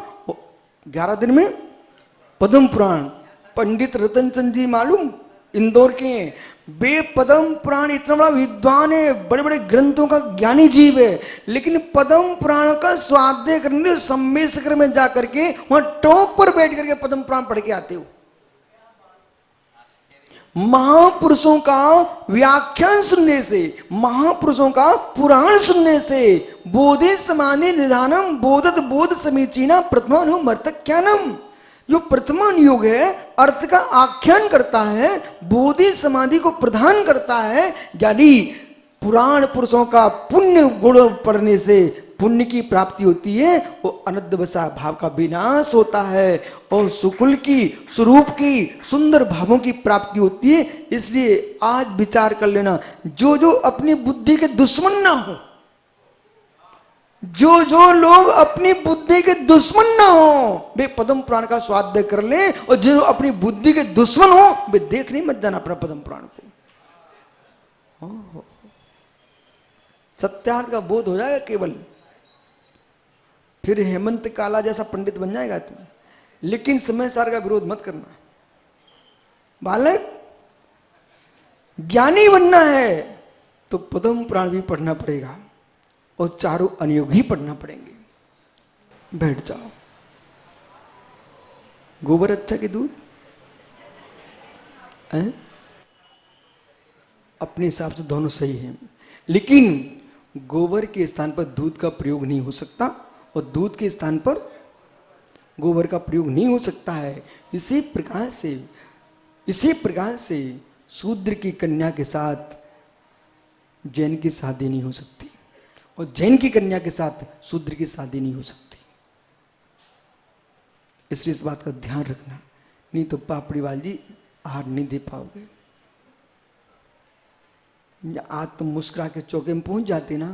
11 दिन में पद्म पुराण। पंडित रतन चंद जी मालूम इंदौर के हैं, वे पद्म पुराण इतना बड़ा विद्वान है, बड़े बड़े ग्रंथों का ज्ञानी जीव है, लेकिन पद्म पुराण का स्वाध्याय करने सम्मेशकर में जाकर के वहां टॉप पर बैठ करके पद्म पुराण पढ़ के आते हो। महापुरुषों का व्याख्यान सुनने से, महापुरुषों का पुराण सुनने से, बोधे समाने निधानम बोधत बोध समीचीना प्रथमानुमर्तज्ञानम, जो प्रथमान योग है अर्थ का आख्यान करता है, बोधि समाधि को प्रदान करता है। यानी पुराण पुरुषों का पुण्य गुण पढ़ने से पुण्य की प्राप्ति होती है, वो अनद्वसा भाव का विनाश होता है और सुकुल की स्वरूप की सुंदर भावों की प्राप्ति होती है। इसलिए आज विचार कर लेना, जो जो अपनी बुद्धि के दुश्मन ना हो, जो जो लोग अपनी बुद्धि के दुश्मन ना हो, वे पद्म पुराण का स्वाध्याय कर ले, और जो अपनी बुद्धि के दुश्मन हो वे देख नहीं मत जाना अपना पद्म पुराण को। सत्यार्थ का बोध हो जाएगा केवल, फिर हेमंत काला जैसा पंडित बन जाएगा तू। लेकिन समय सार का विरोध मत करना। बालक ज्ञानी बनना है तो पद्म पुराण भी पढ़ना पड़ेगा और चारों अनुयोग ही पढ़ना पड़ेंगे। बैठ जाओ। गोबर अच्छा कि दूध? अपने हिसाब से दोनों सही हैं, लेकिन गोबर के स्थान पर दूध का प्रयोग नहीं हो सकता और दूध के स्थान पर गोबर का प्रयोग नहीं हो सकता है। इसी प्रकार से शूद्र की कन्या के साथ जैन की शादी नहीं हो सकती और जैन की कन्या के साथ शूद्र की शादी नहीं हो सकती। इसलिए इस बात का ध्यान रखना, नहीं तो पापड़ी वाली आहार नहीं दे पाओगे। आज तुम मुस्कुरा के चौके में पहुंच जाते ना,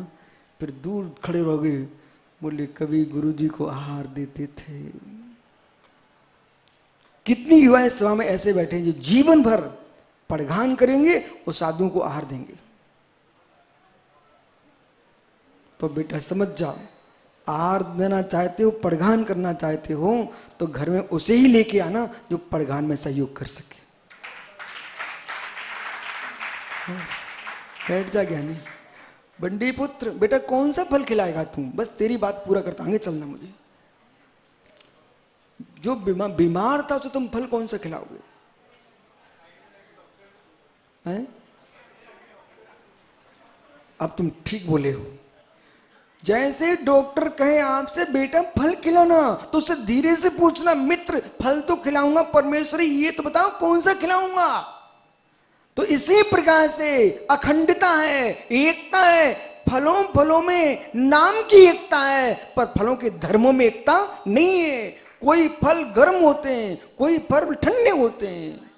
फिर दूर खड़े रहोगे, बोले कभी गुरुजी को आहार देते थे। कितनी युवा सभा में ऐसे बैठे जो जीवन भर पड़घान करेंगे और साधुओं को आहार देंगे। तो बेटा समझ जाओ, आहार देना चाहते हो, पड़घान करना चाहते हो, तो घर में उसे ही लेके आना जो पड़घान में सहयोग कर सके। बैठ जा ज्ञानी। बंडी पुत्र, बेटा कौन सा फल खिलाएगा तू? बस तेरी बात पूरा करता आगे चलना। मुझे जो बीमार था उसे तुम फल कौन सा खिलाओगे? हैं? अब तुम ठीक बोले हो। जैसे डॉक्टर कहे आपसे बेटा फल खिलाना, तो उससे धीरे से पूछना, मित्र फल तो खिलाऊंगा, परमेश्वरी ये तो बताओ कौन सा खिलाऊंगा। तो इसी प्रकार से अखंडता है, एकता है। फलों में नाम की एकता है, पर फलों के धर्मों में एकता नहीं है। कोई फल गर्म होते हैं, कोई फल ठंडे होते हैं।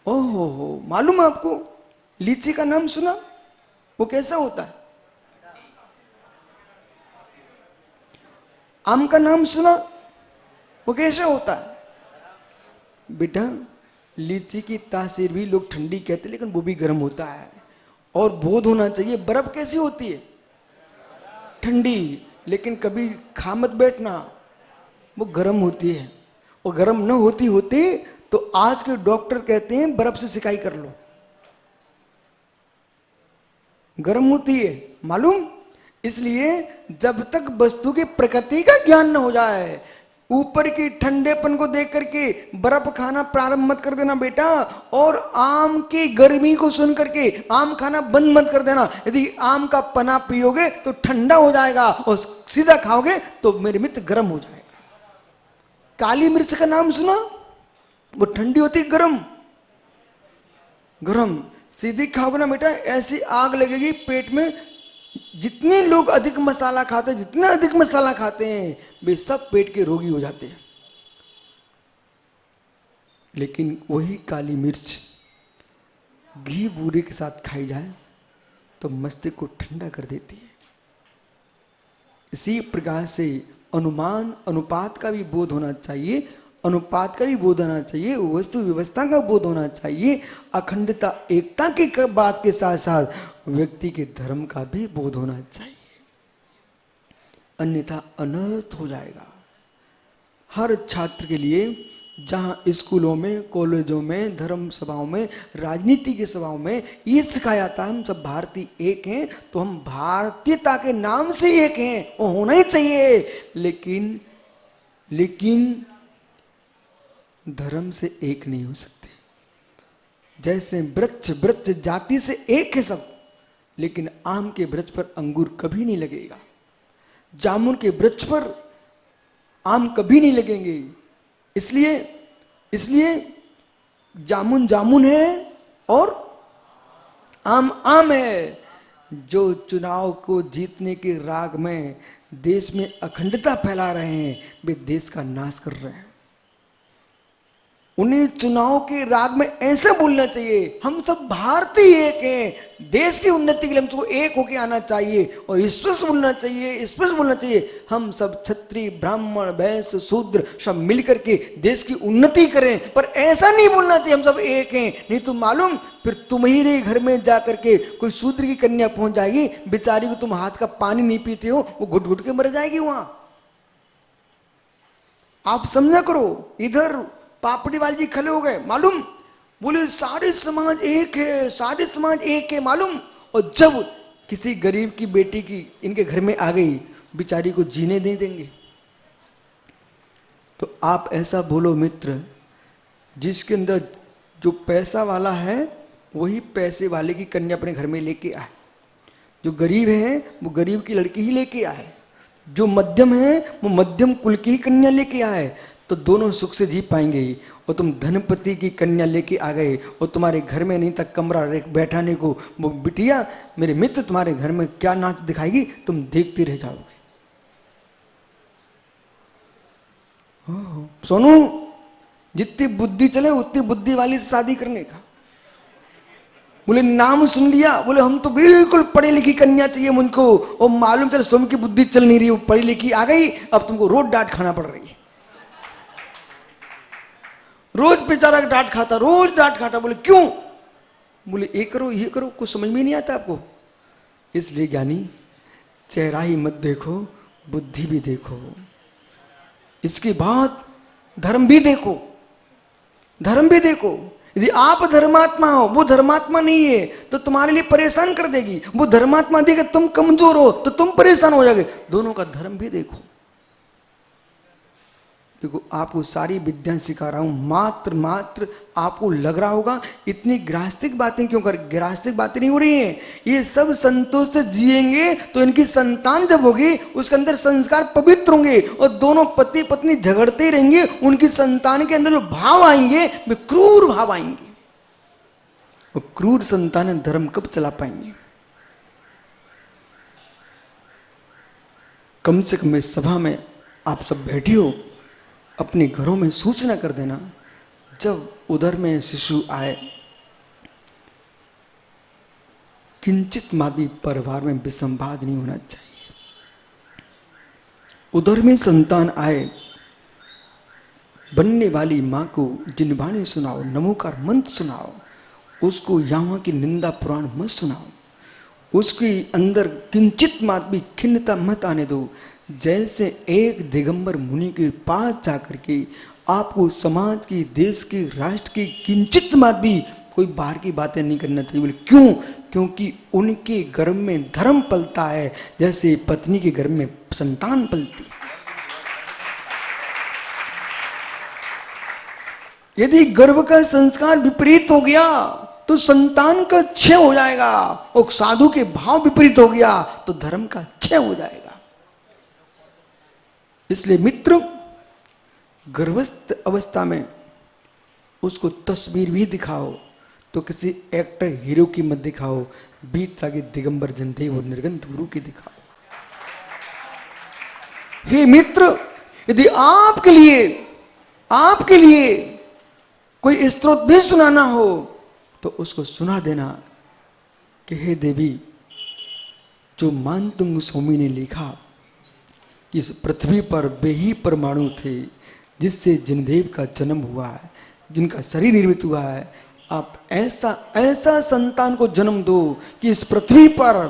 ओहो, मालूम है आपको? लीची का नाम सुना? वो कैसा होता है? आम का नाम सुना? वो कैसा होता है? बेटा लीची की तासीर भी लोग ठंडी कहते, लेकिन वो भी गर्म होता है। और बोध होना चाहिए, बर्फ कैसी होती है? ठंडी। लेकिन कभी खा मत बैठना, वो गर्म होती है। और गर्म न होती होती तो आज के डॉक्टर कहते हैं बर्फ से सिकाई कर लो। गर्म होती है, मालूम? इसलिए जब तक वस्तु की प्रकृति का ज्ञान न हो जाए, ऊपर की ठंडेपन को देख करके बर्फ खाना प्रारंभ मत कर देना बेटा। और आम की गर्मी को सुन करके आम खाना बंद मत कर देना। यदि आम का पना पियोगे तो ठंडा हो जाएगा और सीधा खाओगे तो मेरे मित्र गर्म हो जाएगा। काली मिर्च का नाम सुना? वो ठंडी होती है, गरम। सीधी खाओगे ना बेटा, ऐसी आग लगेगी पेट में। जितने लोग अधिक मसाला खाते हैं, जितना अधिक मसाला खाते हैं, वे सब पेट के रोगी हो जाते हैं। लेकिन वही काली मिर्च घी बूरे के साथ खाई जाए तो मस्तिष्क को ठंडा कर देती है। इसी प्रकार से अनुमान अनुपात का भी बोध होना चाहिए, अनुपात का भी बोध होना चाहिए, वस्तु व्यवस्था का बोध होना चाहिए, अखंडता एकता की बात के साथ साथ व्यक्ति के धर्म का भी बोध होना चाहिए, अन्यथा अनर्थ हो जाएगा। हर छात्र के लिए जहाँ स्कूलों में, कॉलेजों में, धर्म सभाओं में, राजनीति की सभाओं में ये सिखाया जाता है हम सब भारतीय एक हैं, तो हम भारतीयता के नाम से एक हैं, वो होना ही चाहिए। लेकिन धर्म से एक नहीं हो सकते। जैसे वृक्ष जाति से एक है सब, लेकिन आम के वृक्ष पर अंगूर कभी नहीं लगेगा, जामुन के वृक्ष पर आम कभी नहीं लगेंगे। इसलिए जामुन जामुन है और आम आम है। जो चुनाव को जीतने के राग में देश में अखंडता फैला रहे हैं, वे देश का नाश कर रहे हैं। उन्हें चुनाव के राग में ऐसे बोलना चाहिए, हम सब भारतीय एक हैं, देश की उन्नति के लिए हमको एक होके आना चाहिए और स्पष्ट बोलना चाहिए, हम सब क्षत्रिय ब्राह्मण वैश्य शूद्र सब मिलकर के देश की उन्नति करें। पर ऐसा नहीं बोलना चाहिए हम सब एक हैं, नहीं तो मालूम फिर तुम्हारे घर में जाकर के कोई शूद्र की कन्या पहुंच जाएगी, बेचारी को तुम हाथ का पानी नहीं पीते हो, वो घुट घुट के मर जाएगी वहां। आप समझा करो। इधर पापड़ीवाल जी खड़े हो गए, मालूम, बोले सारे समाज एक है, सारे समाज एक है, मालूम। और जब किसी गरीब की बेटी की इनके घर में आ गई, बेचारी को जीने नहीं देंगे। तो आप ऐसा बोलो मित्र, जिसके अंदर जो पैसा वाला है वही पैसे वाले की कन्या अपने घर में लेके आए, जो गरीब है वो गरीब की लड़की ही लेके आए, जो मध्यम है वो मध्यम कुल की ही कन्या लेके आए, तो दोनों सुख से जी पाएंगे। और तुम धनपति की कन्या लेके आ गए और तुम्हारे घर में नहीं तक कमरा बैठाने को, वो बिटिया मेरे मित्र तुम्हारे घर में क्या नाच दिखाएगी, तुम देखते रह जाओगे। सोनू, जितनी बुद्धि चले उतनी बुद्धि वाली से शादी करने का। बोले नाम सुन लिया, बोले हम तो बिल्कुल पढ़ी लिखी कन्या चाहिए मुझको, और मालूम चले सोम की बुद्धि चल नहीं रही, वो पढ़ी लिखी आ गई, अब तुमको रोज डांट खाना पड़ रही है। रोज बेचारा डांट खाता, रोज डांट खाता। बोले क्यों? बोले ये करो, कुछ समझ में नहीं आता आपको। इसलिए ज्ञानी, चेहरा ही मत देखो, बुद्धि भी देखो, इसके बाद धर्म भी देखो, धर्म भी देखो। यदि आप धर्मात्मा हो, वो धर्मात्मा नहीं है, तो तुम्हारे लिए परेशान कर देगी। वो धर्मात्मा देगा, तुम कमजोर हो तो तुम परेशान हो जाओगे। दोनों का धर्म भी देखो। देखो, आपको सारी विद्या सिखा रहा हूं, मात्र आपको लग रहा होगा इतनी गृहस्थिक बातें क्यों कर, गृहस्थिक बातें नहीं हो रही हैं। ये सब संतोष से जिएंगे तो इनकी संतान जब होगी उसके अंदर संस्कार पवित्र होंगे, और दोनों पति पत्नी झगड़ते रहेंगे, उनकी संतान के अंदर जो भाव आएंगे वे क्रूर भाव आएंगे। और क्रूर संतान धर्म कब चला पाएंगे? कम से कम इस सभा में आप सब बैठे हो, अपने घरों में सूचना कर देना, जब उधर में शिशु आए, किंचित मात्र परिवार में विसंवाद नहीं होना चाहिए। उधर में संतान आए, बनने वाली माँ को जिनवाणी सुनाओ, नमोकार मंत्र सुनाओ, उसको यहाँ की निंदा पुराण मत सुनाओ, उसके अंदर किंचित मात्र भी खिन्नता मत आने दो। जैसे एक दिगंबर मुनि के पास जाकर के आपको समाज की, देश की, राष्ट्र की किंचित मात्र भी कोई बाहर की बातें नहीं करना चाहिए। बोले क्यों? क्योंकि उनके गर्भ में धर्म पलता है, जैसे पत्नी के गर्भ में संतान पलती है। यदि गर्भ का संस्कार विपरीत हो गया तो संतान का क्षय हो जाएगा, और साधु के भाव विपरीत हो गया तो धर्म का क्षय हो जाएगा। इसलिए मित्र, गर्भस्थ अवस्था में उसको तस्वीर भी दिखाओ तो किसी एक्टर हीरो की मत दिखाओ, बीत लागे दिगंबर जनदेव और निर्गंथ गुरु की दिखाओ। हे मित्र, यदि आपके लिए कोई स्तोत्र भी सुनाना हो तो उसको सुना देना कि हे देवी, जो मानतुंग स्वामी ने लिखा कि इस पृथ्वी पर वे ही परमाणु थे जिससे जिनदेव का जन्म हुआ है, जिनका शरीर निर्मित हुआ है, आप ऐसा ऐसा संतान को जन्म दो कि इस पृथ्वी पर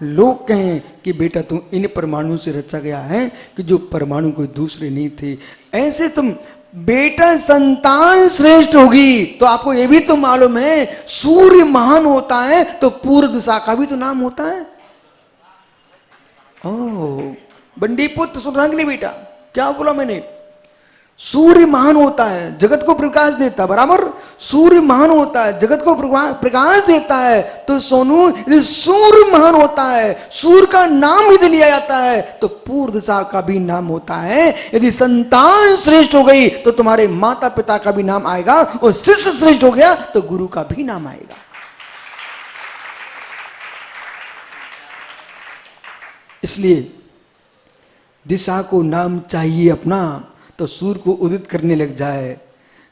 लोग कहें कि बेटा तुम इन परमाणु से रचा गया है कि जो परमाणु कोई दूसरे नहीं थे। ऐसे तुम बेटा संतान श्रेष्ठ होगी। तो आपको यह भी तो मालूम है सूर्य महान होता है तो पूर्व दिशा का भी तो नाम होता है। ओ बंडी पुत्र सुधांगनी बेटा, क्या बोला मैंने? सूर्य महान होता है, जगत को प्रकाश देता, बराबर। सूर्य महान होता है, जगत को प्रकाश देता है। तो सोनू, यदि सूर्य महान होता है, सूर्य का नाम यदि लिया जाता है तो पूर्व दिशा का भी नाम होता है। यदि संतान श्रेष्ठ हो गई तो तुम्हारे माता पिता का भी नाम आएगा, और शिष्य श्रेष्ठ हो गया तो गुरु का भी नाम आएगा। इसलिए दिशा को नाम चाहिए अपना तो सूर्य को उदित करने लग जाए,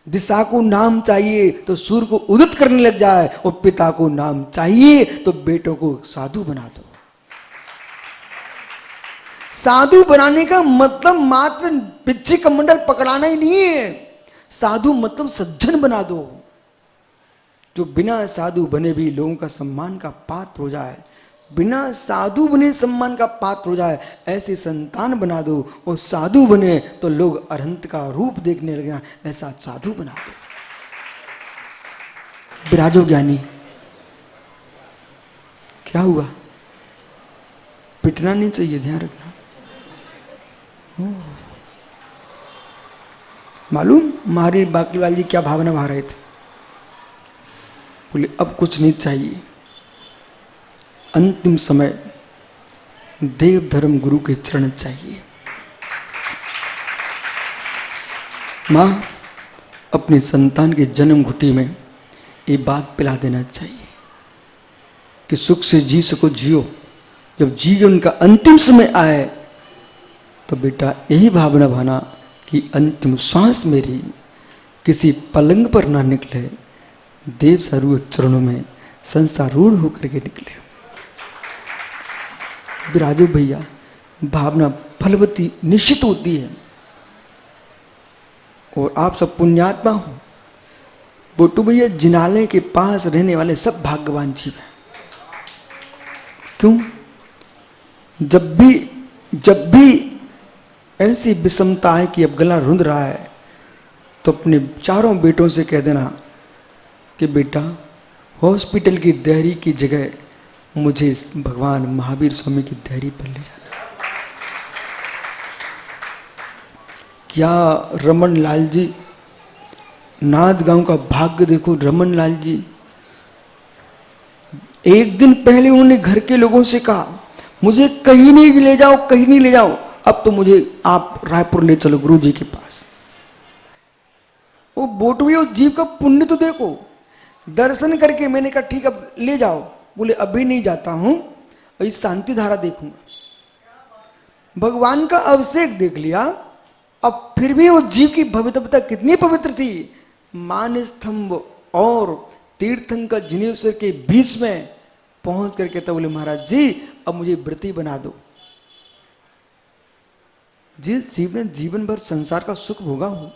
दिशा को नाम चाहिए तो सूर्य को उदित करने लग जाए, और पिता को नाम चाहिए तो बेटों को साधु बना दो। साधु बनाने का मतलब मात्र पिच्छी कमंडल पकड़ाना ही नहीं है। साधु मतलब सज्जन बना दो, जो बिना साधु बने भी लोगों का सम्मान का पात्र हो जाए, बिना साधु बने सम्मान का पात्र हो जाए, ऐसे संतान बना दो। और साधु बने तो लोग अरहंत का रूप देखने लगे, ऐसा साधु बना दो। विराजो ज्ञानी। क्या हुआ? पिटना नहीं चाहिए, ध्यान रखना। मालूम मारी बाकलीवाल जी क्या भावना भा रहे थे? बोले अब कुछ नहीं चाहिए, अंतिम समय देव धर्म गुरु के चरण चाहिए। मां अपने संतान के जन्म घुटी में ये बात पिला देना चाहिए कि सुख से जी सको जियो। जब जीवन का अंतिम समय आए तो बेटा यही भावना भाना कि अंतिम श्वास मेरी किसी पलंग पर ना निकले, देव स्वरूप चरणों में संसारूढ़ होकर के निकले। विराजो भैया, भावना फलवती निश्चित होती है, और आप सब पुण्यात्मा हो। बोटू भैया, जिनालय के पास रहने वाले सब भाग्यवान जीव हैं। क्यों? जब भी ऐसी विषमता है कि अब गला रुंध रहा है तो अपने चारों बेटों से कह देना कि बेटा हॉस्पिटल की देहरी की जगह मुझे भगवान महावीर स्वामी की देहरी पर ले जाना। क्या रमन लाल जी, नाथ गांव का भाग्य देखो। रमन लाल जी एक दिन पहले उन्होंने घर के लोगों से कहा मुझे कहीं नहीं ले जाओ, कहीं नहीं ले जाओ, अब तो मुझे आप रायपुर ले चलो गुरु जी के पास। वो बोटवी उस जीव का पुण्य तो देखो। दर्शन करके मैंने कहा ठीक अब ले जाओ। बोले अभी नहीं जाता हूं, अभी शांति धारा देखूंगा। भगवान का अभिषेक देख लिया। अब फिर भी उस जीव की भवितव्यता कितनी पवित्र थी। मान स्तंभ और तीर्थंकर जिनेश्वर के बीच में पहुंच करके तो बोले महाराज जी अब मुझे व्रती बना दो। जिस जीव ने जीवन भर संसार का सुख भोगा हो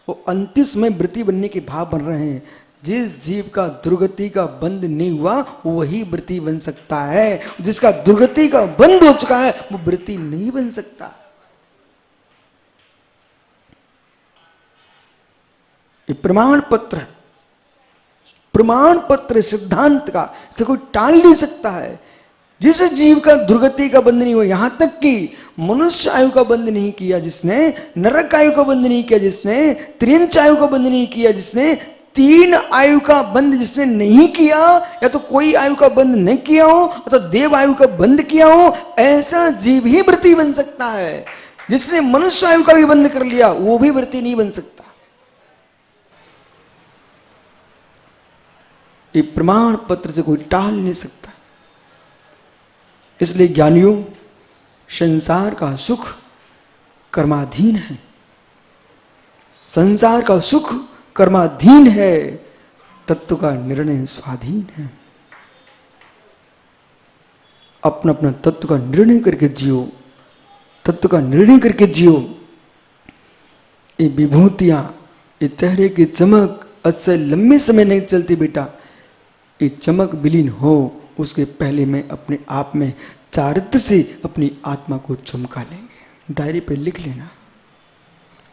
वो अंतिम में व्रती बनने के भाव बन रहे हैं। जिस जीव का दुर्गति का बंध नहीं हुआ वही व्रती बन सकता है। जिसका दुर्गति का बंध हो चुका है वो व्रती नहीं बन सकता। ये प्रमाण पत्र सिद्धांत का से कोई टाल नहीं सकता है। जिस जीव का दुर्गति का बंध नहीं हुआ, यहां तक कि मनुष्य आयु का बंध नहीं किया जिसने, नरक आयु का बंध नहीं किया जिसने, त्रिंच आयु का बंध नहीं किया जिसने, 3 आयु का बंध जिसने नहीं किया, या तो कोई आयु का बंध नहीं किया हो तो देव आयु का बंध किया हो, ऐसा जीव ही व्रती बन सकता है। जिसने मनुष्य आयु का भी बंध कर लिया वो भी व्रती नहीं बन सकता। ये प्रमाण पत्र से कोई टाल नहीं सकता। इसलिए ज्ञानियों, संसार का सुख कर्माधीन है। संसार का सुख कर्माधीन है तत्व का निर्णय स्वाधीन है। अपना अपना तत्व का निर्णय करके जियो, तत्व का निर्णय करके जियो। ये विभूतियां, ये चेहरे की चमक अच्छे लंबे समय नहीं चलती बेटा। ये चमक विलीन हो उसके पहले मैं अपने आप में चारित्र से अपनी आत्मा को चमका लेंगे। डायरी पे लिख लेना,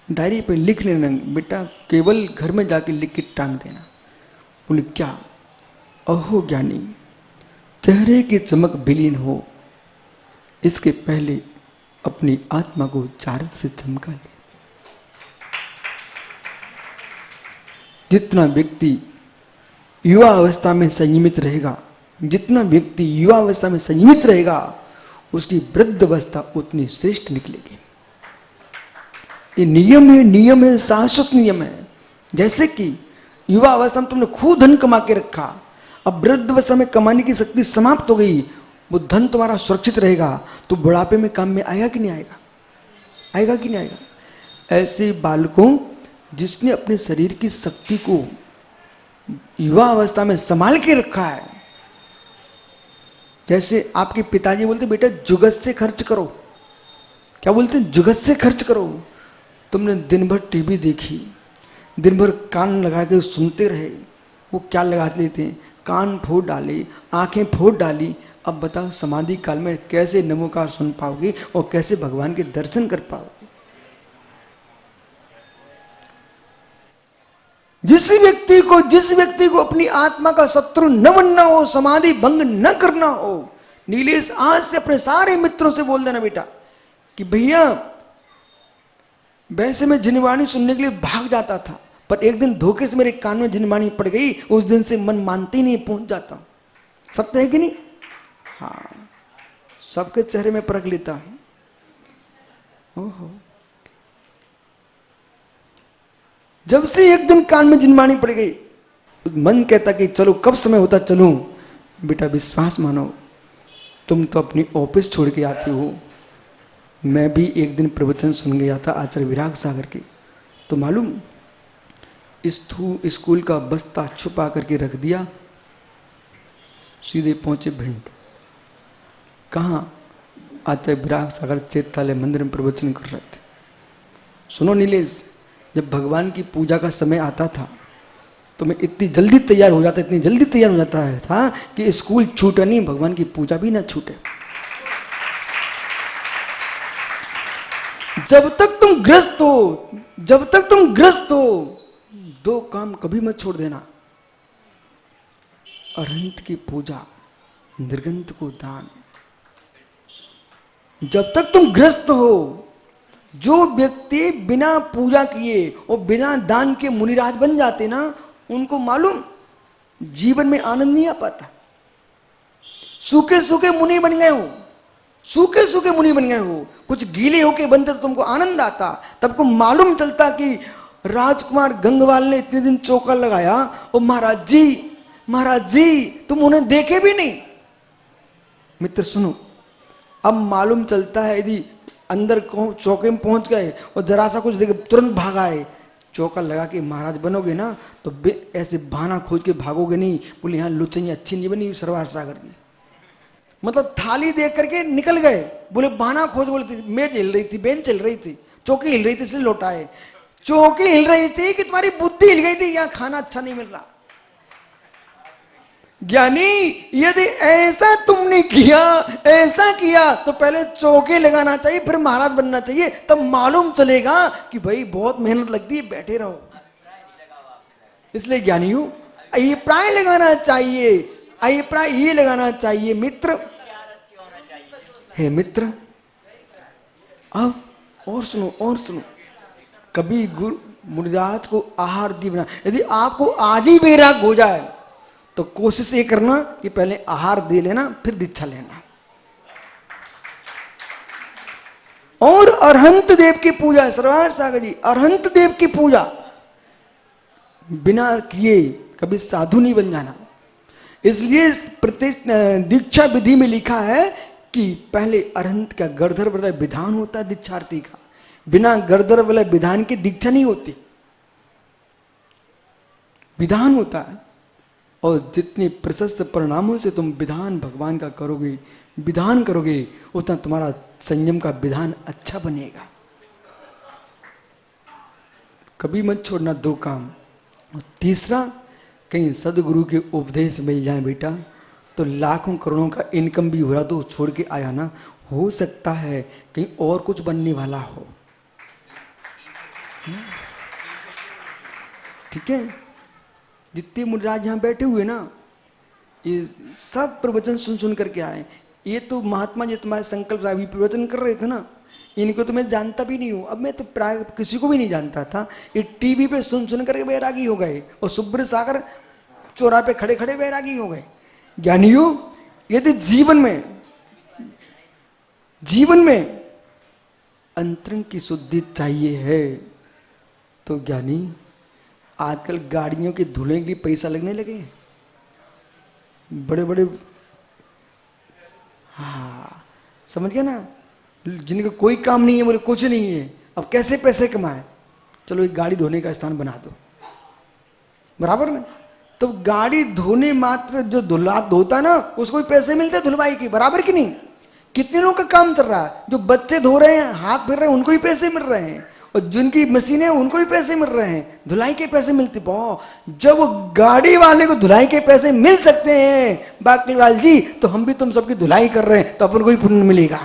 डायरी पे लिख लेना बेटा, केवल घर में जाके लिख के टांग देना। बोले क्या? अहो ज्ञानी, चेहरे की चमक विलीन हो इसके पहले अपनी आत्मा को चारित्र से चमका ले। जितना व्यक्ति युवा अवस्था में संयमित रहेगा, जितना व्यक्ति युवा अवस्था में संयमित रहेगा, उसकी वृद्ध अवस्था उतनी श्रेष्ठ निकलेगी। ये नियम है, शाश्वत नियम है। जैसे कि युवा अवस्था में तुमने खूब धन कमा के रखा, अब वृद्ध अवस्था में कमाने की शक्ति समाप्त हो गई, वो धन तुम्हारा सुरक्षित रहेगा तो बुढ़ापे में काम में आएगा कि नहीं आएगा? आएगा कि नहीं आएगा? ऐसे बालकों, जिसने अपने शरीर की शक्ति को युवा अवस्था में संभाल के रखा है, जैसे आपके पिताजी बोलते बेटा जुगत से खर्च करो। क्या बोलते हैं? जुगत से खर्च करो। तुमने दिन भर टीवी देखी, दिन भर कान लगा के सुनते रहे, वो क्या लगा लेते हैं? कान फोड़ डाले, आंखें फोड़ डाली। अब बताओ समाधि काल में कैसे नमोकार सुन पाओगे और कैसे भगवान के दर्शन कर पाओगे? जिस व्यक्ति को अपनी आत्मा का शत्रु न बनना हो, समाधि भंग न करना हो, नीलेश आज से अपने सारे मित्रों से बोल देना बेटा कि भैया वैसे मैं जिनवाणी सुनने के लिए भाग जाता था, पर एक दिन धोखे से मेरे कान में जिनवाणी पड़ गई, उस दिन से मन मानते ही नहीं पहुंच जाता। सत्य है कि नहीं? हाँ, सबके चेहरे में परख लेता हूं। ओहो, जब से एक दिन कान में जिनवाणी पड़ गई, मन कहता कि चलो कब समय होता चलूं। बेटा विश्वास मानो, तुम तो अपनी ऑफिस छोड़ के आती हो। मैं भी एक दिन प्रवचन सुन गया था आचार्य विराग सागर के, तो मालूम स्कूल का बस्ता छुपा करके रख दिया, सीधे पहुंचे भिंड। कहाँ? आचार्य विराग सागर चैत्यालय मंदिर में प्रवचन कर रहे थे। सुनो नीलेश, जब भगवान की पूजा का समय आता था तो मैं इतनी जल्दी तैयार हो जाता था कि स्कूल छूटे नहीं, भगवान की पूजा भी ना छूटे। जब तक तुम ग्रस्त हो, दो काम कभी मत छोड़ देना। अरहंत की पूजा, निर्गंत को दान। जब तक तुम ग्रस्त हो, जो व्यक्ति बिना पूजा किए और बिना दान के मुनिराज बन जाते ना, उनको मालूम जीवन में आनंद नहीं आ पाता। सूखे सूखे मुनि बन गए हो, कुछ गीले होके बनते तो तुमको आनंद आता। तब को मालूम चलता कि राजकुमार गंगवाल ने इतने दिन चौका लगाया और महाराज जी तुम उन्हें देखे भी नहीं। मित्र सुनो, अब मालूम चलता है यदि अंदर चौके में पहुंच गए और जरा सा कुछ देखे तुरंत भाग आए, चौका लगा के महाराज बनोगे ना तो ऐसे बहाना खोज के भागोगे नहीं। बोले यहाँ लुचैया अच्छी नहीं बनी सरवार सागर की, मतलब थाली देख करके निकल गए। बोले बहाना खोज, बोले मेज हिल रही थी, बेंच हिल रही थी, चौकी हिल रही थी इसलिए लौटाए। चौकी हिल रही थी कि तुम्हारी बुद्धि हिल गई थी, यहाँ खाना अच्छा नहीं मिल रहा। ज्ञानी, यदि ऐसा तुमने किया तो पहले चौके लगाना चाहिए, फिर महाराज बनना चाहिए, तब मालूम चलेगा कि भाई बहुत मेहनत लगती है, बैठे रहो। इसलिए ज्ञानियों अभिप्राय लगाना चाहिए। मित्र हे मित्र, अब और सुनो, कभी गुरु मुनिराज को आहार दी बना। यदि आपको आज ही वैराग हो जाए तो कोशिश ये करना कि पहले आहार दे लेना, फिर दीक्षा लेना। और अरहंत देव की पूजा, सरवार सागर जी, अरहंत देव की पूजा बिना किए कभी साधु नहीं बन जाना। इसलिए दीक्षा विधि में लिखा है कि पहले अरहंत का गर्धर वाला विधान होता है दीक्षार्थी का, बिना गर्धर वाले विधान की दीक्षा नहीं होती। विधान होता है और जितने प्रशस्त परिणामों से तुम विधान भगवान का करोगे, विधान करोगे, उतना तुम्हारा संयम का विधान अच्छा बनेगा। कभी मत छोड़ना दो काम। और तीसरा, कहीं सदगुरु के उपदेश मिल जाए बेटा तो लाखों करोड़ों का इनकम भी हो रहा तो छोड़ के आया ना, हो सकता है कहीं और कुछ बनने वाला हो। ठीक है, जितने मुनिराज यहाँ बैठे हुए ना, ये सब प्रवचन सुन सुन करके आए। ये तो महात्मा जी तुम्हारे संकल्प राय भी प्रवचन कर रहे थे ना, इनको तो मैं जानता भी नहीं हूँ। अब मैं तो प्राय किसी को भी नहीं जानता था। ये टीवी पे सुन सुन करके बैरागी हो गए और सुब्र सागर चौराहे पे खड़े खड़े बैरागी हो गए। ज्ञानियों, यदि जीवन में अंतरंग की शुद्धि चाहिए है तो ज्ञानी, आजकल गाड़ियों के धुले के लिए पैसा लगने लगे, बड़े बड़े, हाँ समझ गया ना, जिनका कोई काम नहीं है, बोले कुछ नहीं है, अब कैसे पैसे कमाए, चलो एक गाड़ी धोने का स्थान बना दो, बराबर ना। तो गाड़ी धोने मात्र जो धोता ना, उसको भी पैसे मिलते हैं धुलवाई के, बराबर कि नहीं। कितने लोगों का काम चल रहा है, जो बच्चे धो रहे हैं, हाथ फिर रहे हैं, उनको भी पैसे मिल रहे हैं, और जिनकी मशीनें उनको भी पैसे मिल रहे हैं, धुलाई के पैसे मिलते। बहुत जब गाड़ी वाले को धुलाई के पैसे मिल सकते हैं बाकीवाल जी, तो हम भी तुम सबकी धुलाई कर रहे हैं तो अपन को भी पुण्य मिलेगा।